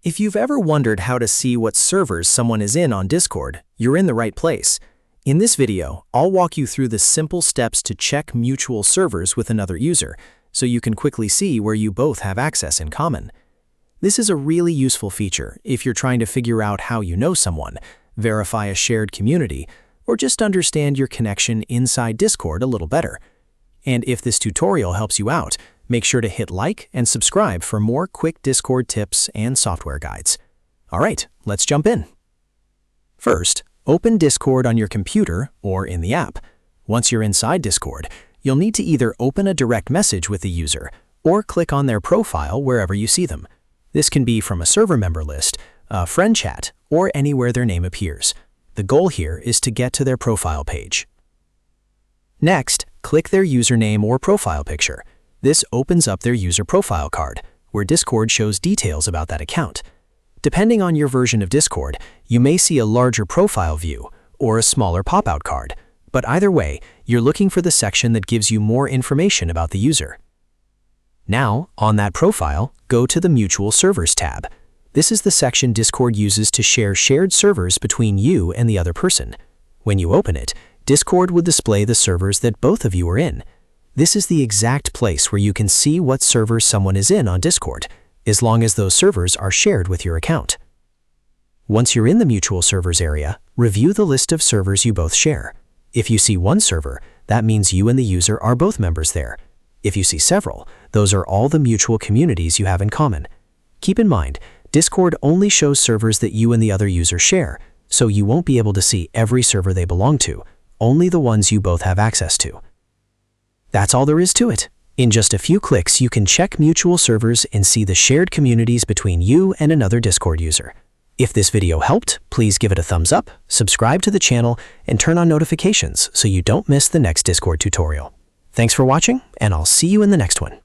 If you've ever wondered how to see what servers someone is in on Discord, you're in the right place. In this video, I'll walk you through the simple steps to check mutual servers with another user, so you can quickly see where you both have access in common. This is a really useful feature if you're trying to figure out how you know someone, verify a shared community, or just understand your connection inside Discord a little better. And if this tutorial helps you out, make sure to hit like and subscribe for more quick Discord tips and software guides. All right, let's jump in. First, open Discord on your computer or in the app. Once you're inside Discord, you'll need to either open a direct message with the user or click on their profile wherever you see them. This can be from a server member list, a friend chat, or anywhere their name appears. The goal here is to get to their profile page. Next, click their username or profile picture. This opens up their user profile card, where Discord shows details about that account. Depending on your version of Discord, you may see a larger profile view or a smaller pop-out card, but either way, you're looking for the section that gives you more information about the user. Now, on that profile, go to the Mutual Servers tab. This is the section Discord uses to share shared servers between you and the other person. When you open it, Discord will display the servers that both of you are in. This is the exact place where you can see what servers someone is in on Discord, as long as those servers are shared with your account. Once you're in the Mutual Servers area, review the list of servers you both share. If you see one server, that means you and the user are both members there. If you see several, those are all the mutual communities you have in common. Keep in mind, Discord only shows servers that you and the other user share, so you won't be able to see every server they belong to, only the ones you both have access to. That's all there is to it. In just a few clicks, you can check mutual servers and see the shared communities between you and another Discord user. If this video helped, please give it a thumbs up, subscribe to the channel, and turn on notifications so you don't miss the next Discord tutorial. Thanks for watching, and I'll see you in the next one.